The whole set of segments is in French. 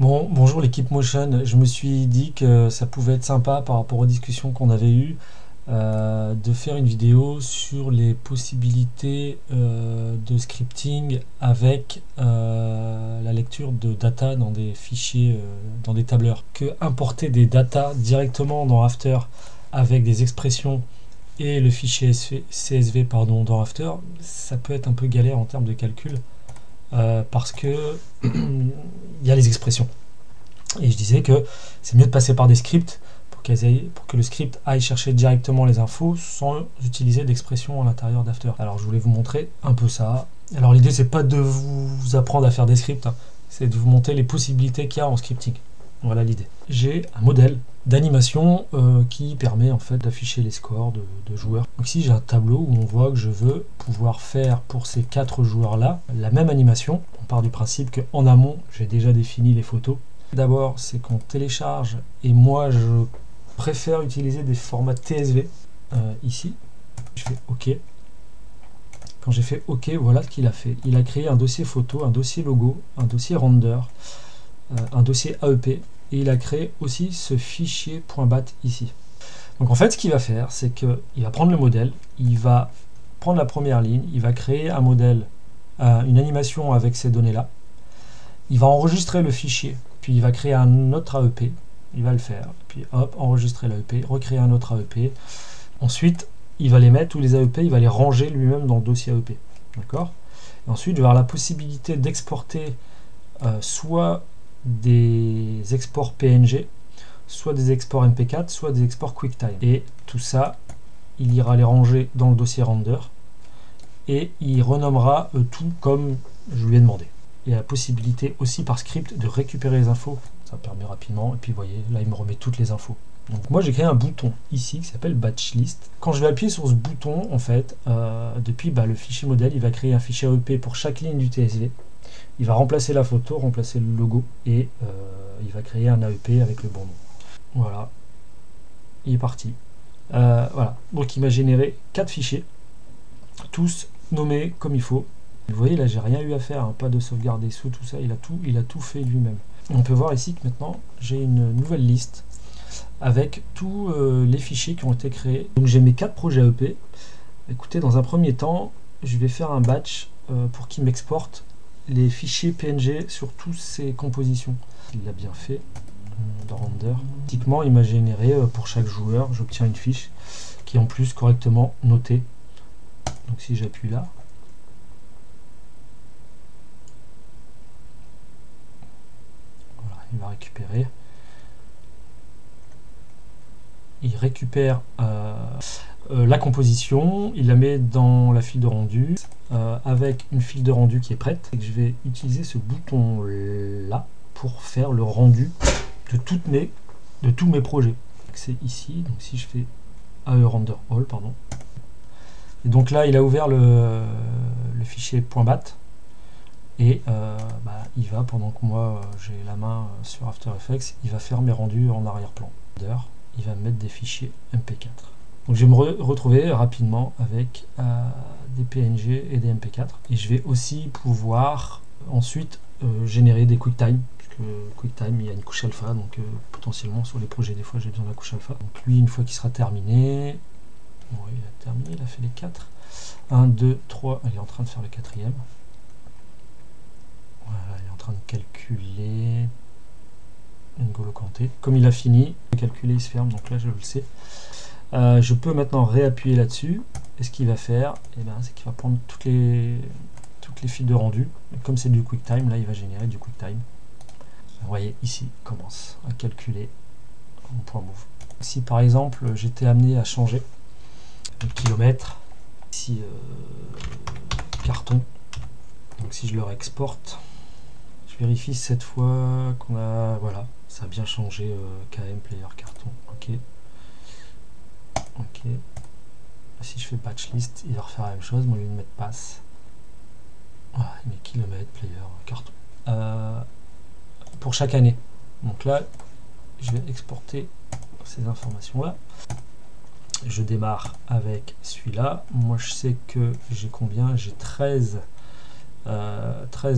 Bon, bonjour l'équipe Motion, je me suis dit que ça pouvait être sympa par rapport aux discussions qu'on avait eues de faire une vidéo sur les possibilités de scripting avec la lecture de data dans des fichiers, dans des tableurs. Que importer des data directement dans After avec des expressions et le fichier CSV dans After, ça peut être un peu galère en termes de calcul. Parce que il y a les expressions. Et je disais que c'est mieux de passer par des scripts pour que le script aille chercher directement les infos sans utiliser d'expressions à l'intérieur d'After. Alors je voulais vous montrer un peu ça. Alors l'idée c'est pas de vous apprendre à faire des scripts, hein, c'est de vous montrer les possibilités qu'il y a en scripting. Voilà l'idée. J'ai un modèle d'animation qui permet en fait d'afficher les scores de joueurs. Donc ici j'ai un tableau où on voit que je veux pouvoir faire pour ces 4 joueurs là la même animation. On part du principe qu'en amont j'ai déjà défini les photos. D'abord c'est qu'on télécharge et moi je préfère utiliser des formats TSV ici. Je fais OK. Quand j'ai fait OK, voilà ce qu'il a fait. Il a créé un dossier photo, un dossier logo, un dossier render, un dossier AEP, et il a créé aussi ce fichier .bat ici. Donc en fait ce qu'il va faire, c'est qu'il va prendre le modèle, il va prendre la première ligne, il va créer un modèle, une animation avec ces données là, il va enregistrer le fichier, puis il va créer un autre AEP, il va le faire, puis hop, enregistrer l'AEP, recréer un autre AEP, ensuite il va les mettre, tous les AEP, il va les ranger lui-même dans le dossier AEP, d'accord. Ensuite il va avoir la possibilité d'exporter soit des exports PNG, soit des exports MP4, soit des exports QuickTime. Et tout ça, il ira les ranger dans le dossier render et il renommera tout comme je lui ai demandé. Il y a la possibilité aussi par script de récupérer les infos, ça permet rapidement, et puis vous voyez, là il me remet toutes les infos. Donc moi j'ai créé un bouton ici qui s'appelle Batch List. Quand je vais appuyer sur ce bouton, en fait, depuis le fichier modèle, il va créer un fichier AEP pour chaque ligne du TSV. Il va remplacer la photo, remplacer le logo et il va créer un AEP avec le bon nom. Voilà, il est parti. Voilà, donc il m'a généré 4 fichiers, tous nommés comme il faut. Vous voyez là, j'ai rien eu à faire, hein, pas de sauvegarde des sous, tout ça, il a tout fait lui-même. On peut voir ici que maintenant j'ai une nouvelle liste avec tous les fichiers qui ont été créés. Donc j'ai mes 4 projets AEP. Écoutez, dans un premier temps, je vais faire un batch pour qu'il m'exporte les fichiers PNG sur toutes ces compositions. Il l'a bien fait dans Render. Typiquement, il m'a généré pour chaque joueur, j'obtiens une fiche qui est en plus correctement notée. Donc si j'appuie là, voilà, il va récupérer. Il récupère la composition, il la met dans la file de rendu avec une file de rendu qui est prête, et que je vais utiliser ce bouton là pour faire le rendu de tous mes projets. C'est ici, donc si je fais AE render all, pardon, et donc là il a ouvert le fichier .bat et il va, pendant que moi j'ai la main sur After Effects, il va faire mes rendus en arrière-plan. Il va me mettre des fichiers MP4. Donc je vais me retrouver rapidement avec des PNG et des MP4. Et je vais aussi pouvoir ensuite générer des QuickTime. Parce que QuickTime, il y a une couche alpha, donc potentiellement sur les projets, des fois j'ai besoin de la couche alpha. Donc lui, une fois qu'il sera terminé, bon, il a terminé, il a fait les 4. 1, 2, 3, il est en train de faire le 4e. Voilà, il est en train de calculer. N'Golo Kanté. Comme il a fini, calculer, il se ferme, donc là je le sais. Je peux maintenant réappuyer là-dessus, et ce qu'il va faire, c'est qu'il va prendre toutes les files de rendu. Et comme c'est du QuickTime, là il va générer du QuickTime. Vous voyez ici, il commence à calculer en point move. Si par exemple j'étais amené à changer le kilomètre, ici carton, donc si je le réexporte, je vérifie cette fois qu'on a, voilà, ça a bien changé, KM player carton, ok. Ok. Si je fais batch list, il va refaire la même chose, mais au lieu de mettre passe, voilà, il met kilomètre, player, carton. Pour chaque année. Donc là, je vais exporter ces informations-là. Je démarre avec celui-là. Moi, je sais que j'ai combien? J'ai 13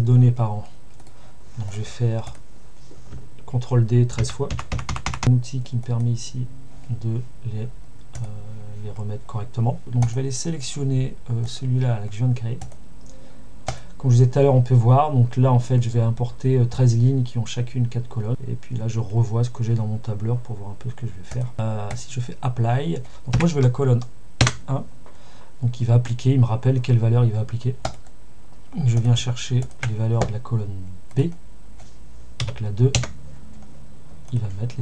données par an. Donc je vais faire CTRL D 13 fois. Un outil qui me permet ici de les remettre correctement. Donc je vais aller sélectionner celui-là que je viens de créer. Comme je disais tout à l'heure, on peut voir, donc là en fait je vais importer 13 lignes qui ont chacune 4 colonnes, et puis là je revois ce que j'ai dans mon tableur pour voir un peu ce que je vais faire. Si je fais Apply, donc moi je veux la colonne 1, donc il va appliquer, il me rappelle quelle valeur il va appliquer. Je viens chercher les valeurs de la colonne B, donc la 2, il va mettre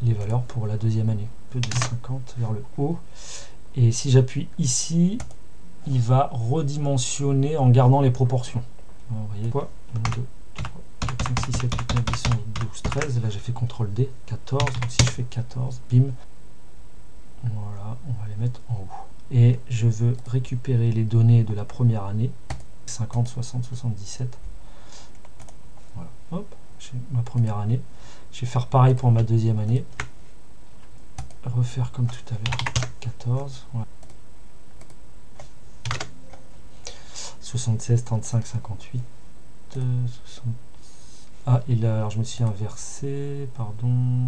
les valeurs pour la deuxième année, un peu de 50 vers le haut, et si j'appuie ici, il va redimensionner en gardant les proportions. Alors, vous voyez quoi, 1, 2, 3, 4, 5, 6, 7, 8, 9, 10, 11, 12, 13. Là, j'ai fait CTRL D, 14. Donc, si je fais 14, bim. Voilà, on va les mettre en haut. Et je veux récupérer les données de la première année. 50, 60, 77. Voilà, hop, j'ai ma première année. Je vais faire pareil pour ma deuxième année. Refaire comme tout à l'heure. 14, voilà. 76, 35, 58, 60... Ah, et là, alors je me suis inversé, pardon,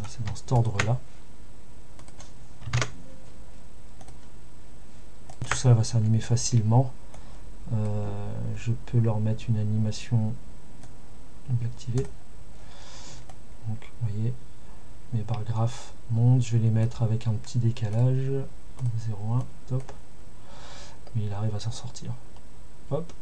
c'est dans cet ordre-là. Tout ça va s'animer facilement. Je peux leur mettre une animation, l'activer. Donc, vous voyez, mes barres graphes montent, je vais les mettre avec un petit décalage, 0,1, top. Mais il arrive à s'en sortir. Hop,